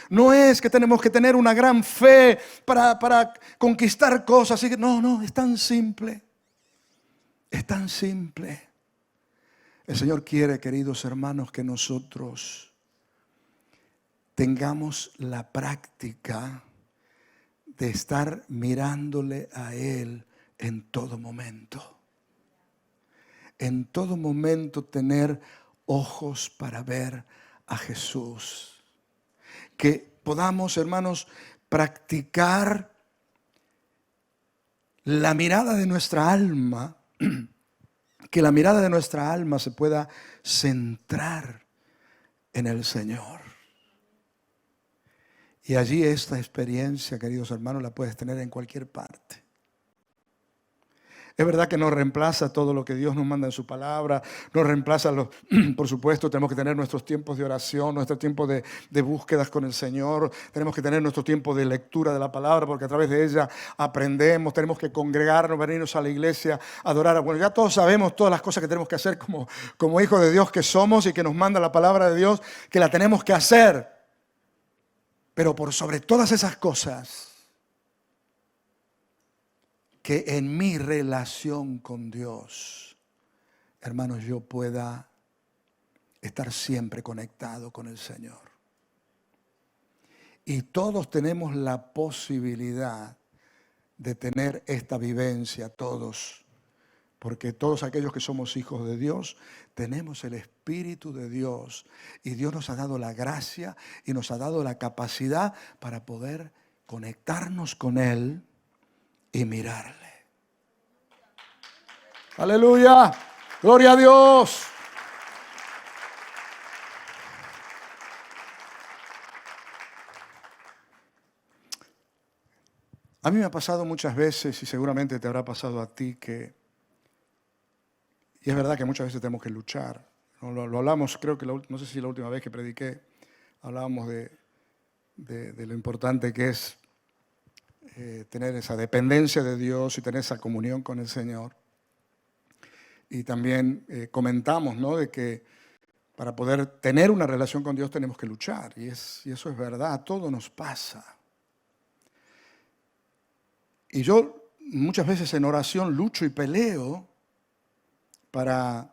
No es que tenemos que tener una gran fe para conquistar cosas. No, es tan simple. Es tan simple. El Señor quiere, queridos hermanos, que nosotros tengamos la práctica de estar mirándole a Él en todo momento. En todo momento tener ojos para ver a Jesús. Que podamos, hermanos, practicar la mirada de nuestra alma, que la mirada de nuestra alma se pueda centrar en el Señor. Y allí esta experiencia, queridos hermanos, la puedes tener en cualquier parte. Es verdad que no reemplaza todo lo que Dios nos manda en su palabra, no reemplaza por supuesto, tenemos que tener nuestros tiempos de oración, nuestro tiempo de búsquedas con el Señor, tenemos que tener nuestro tiempo de lectura de la palabra, porque a través de ella aprendemos, tenemos que congregarnos, venirnos a la iglesia, adorar. Bueno, ya todos sabemos todas las cosas que tenemos que hacer como hijos de Dios que somos y que nos manda la palabra de Dios, que la tenemos que hacer. Pero por sobre todas esas cosas, que en mi relación con Dios, hermanos, yo pueda estar siempre conectado con el Señor. Y todos tenemos la posibilidad de tener esta vivencia, todos. Porque todos aquellos que somos hijos de Dios, tenemos el Espíritu de Dios. Y Dios nos ha dado la gracia y nos ha dado la capacidad para poder conectarnos con Él y mirarle. Aleluya, gloria a Dios. A mí me ha pasado muchas veces, y seguramente te habrá pasado a ti, y es verdad que muchas veces tenemos que luchar. Lo hablamos, creo que no sé si la última vez que prediqué, hablábamos de lo importante que es tener esa dependencia de Dios y tener esa comunión con el Señor. Y también comentamos, ¿no?, de que para poder tener una relación con Dios tenemos que luchar. Y eso es verdad, todo nos pasa. Y yo muchas veces en oración lucho y peleo para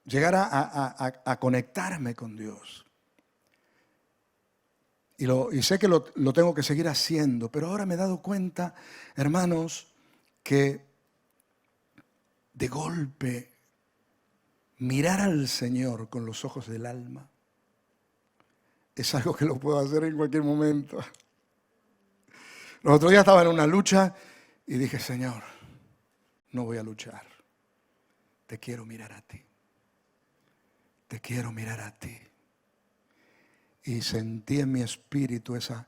llegar a conectarme con Dios. Y sé que lo tengo que seguir haciendo, pero ahora me he dado cuenta, hermanos, que de golpe mirar al Señor con los ojos del alma es algo que lo puedo hacer en cualquier momento. Los otros días estaba en una lucha y dije, Señor, no voy a luchar. Te quiero mirar a ti. Te quiero mirar a ti. Y sentí en mi espíritu esa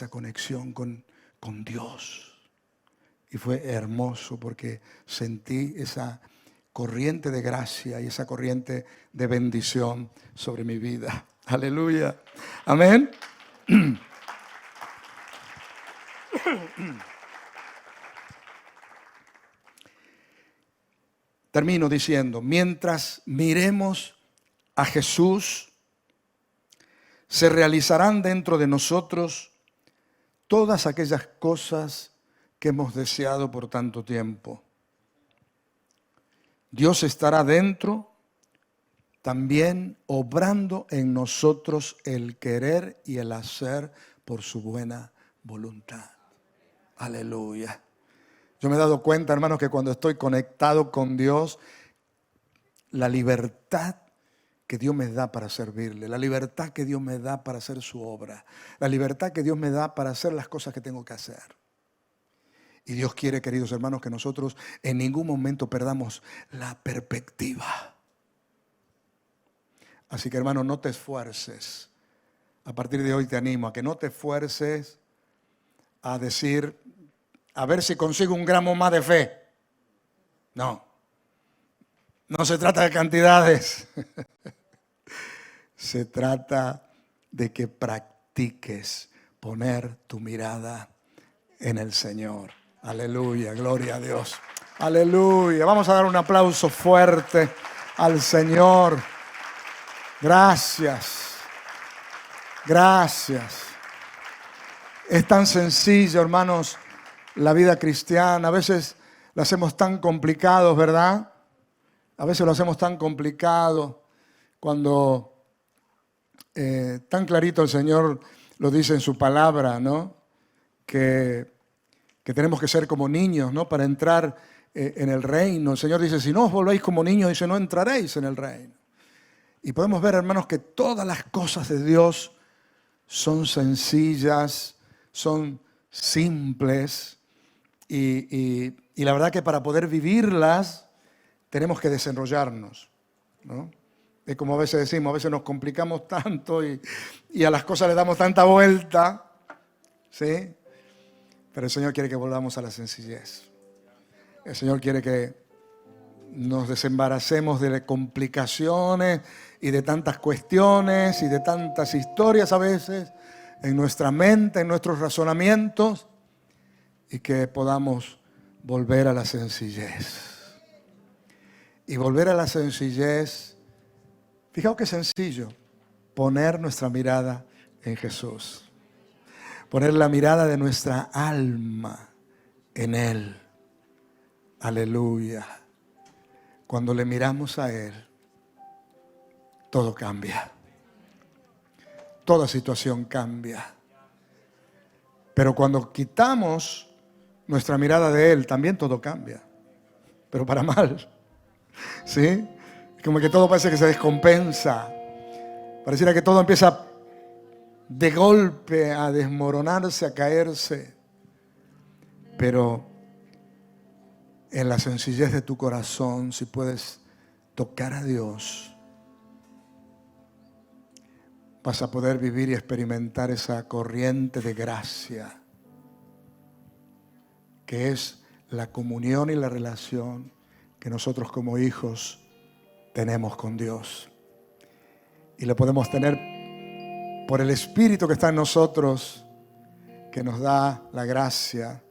conexión con Dios. Y fue hermoso porque sentí esa corriente de gracia y esa corriente de bendición sobre mi vida. Aleluya. Amén. Termino diciendo, mientras miremos a Jesús, se realizarán dentro de nosotros todas aquellas cosas que hemos deseado por tanto tiempo. Dios estará dentro, también obrando en nosotros el querer y el hacer por su buena voluntad. Aleluya. Yo me he dado cuenta, hermanos, que cuando estoy conectado con Dios, la libertad que Dios me da para servirle, la libertad que Dios me da para hacer su obra, la libertad que Dios me da para hacer las cosas que tengo que hacer. Y Dios quiere, queridos hermanos, que nosotros en ningún momento perdamos la perspectiva. Así que, hermano, no te esfuerces. A partir de hoy te animo a que no te esfuerces a decir, a ver si consigo un gramo más de fe. No. No se trata de cantidades. Se trata de que practiques poner tu mirada en el Señor. Aleluya, gloria a Dios. Aleluya. Vamos a dar un aplauso fuerte al Señor. Gracias. Gracias. Es tan sencillo, hermanos, la vida cristiana. A veces la hacemos tan complicado, ¿verdad? A veces lo hacemos tan complicado cuando tan clarito el Señor lo dice en su palabra, ¿no? Que tenemos que ser como niños, ¿no?, para entrar en el reino. El Señor dice, si no os volvéis como niños, dice, no entraréis en el reino. Y podemos ver, hermanos, que todas las cosas de Dios son sencillas, son simples, y la verdad que para poder vivirlas tenemos que desarrollarnos. ¿no? Es como a veces decimos, a veces nos complicamos tanto y a las cosas le damos tanta vuelta, ¿sí? Pero el Señor quiere que volvamos a la sencillez. El Señor quiere que nos desembaracemos de complicaciones y de tantas cuestiones y de tantas historias a veces en nuestra mente, en nuestros razonamientos, y que podamos volver a la sencillez. Y volver a la sencillez, fijaos qué sencillo, poner nuestra mirada en Jesús. Poner la mirada de nuestra alma en Él. Aleluya. Cuando le miramos a Él, todo cambia. Toda situación cambia. Pero cuando quitamos nuestra mirada de Él, también todo cambia. Pero para mal. ¿Sí? Como que todo parece que se descompensa. Pareciera que todo empieza de golpe a desmoronarse, a caerse. Pero en la sencillez de tu corazón, si puedes tocar a Dios, vas a poder vivir y experimentar esa corriente de gracia, que es la comunión y la relación que nosotros como hijos tenemos con Dios. Y lo podemos tener por el Espíritu que está en nosotros, que nos da la gracia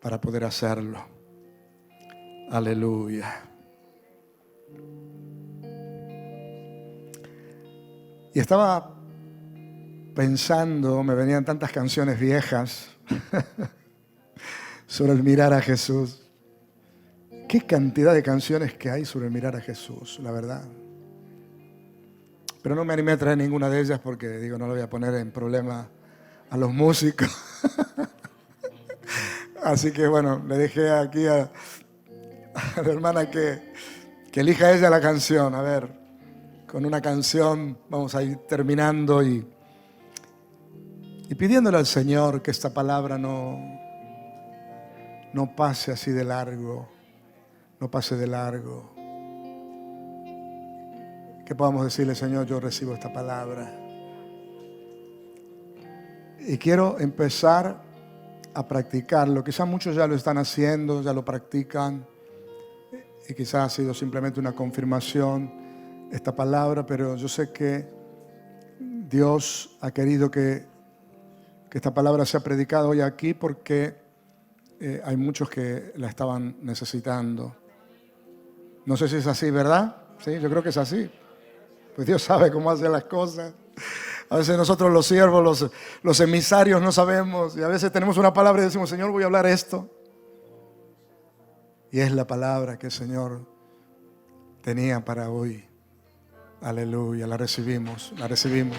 para poder hacerlo. Aleluya. Y estaba pensando, me venían tantas canciones viejas sobre el mirar a Jesús. Qué cantidad de canciones que hay sobre el mirar a Jesús, la verdad. Pero no me animé a traer ninguna de ellas porque, digo, no lo voy a poner en problema a los músicos. Así que, bueno, le dejé aquí a la hermana que elija ella la canción. A ver, con una canción vamos a ir terminando y pidiéndole al Señor que esta palabra no pase así de largo, no pase de largo. Que podamos decirle, Señor, yo recibo esta palabra. Y quiero empezar a practicarlo. Quizás muchos ya lo están haciendo, ya lo practican. Y quizás ha sido simplemente una confirmación esta palabra, pero yo sé que Dios ha querido que esta palabra sea predicada hoy aquí porque hay muchos que la estaban necesitando. No sé si es así, ¿verdad? Sí, yo creo que es así. Pues Dios sabe cómo hace las cosas. A veces nosotros los siervos, los emisarios no sabemos. Y a veces tenemos una palabra y decimos, Señor, voy a hablar esto. Y es la palabra que el Señor tenía para hoy. Aleluya, la recibimos, la recibimos.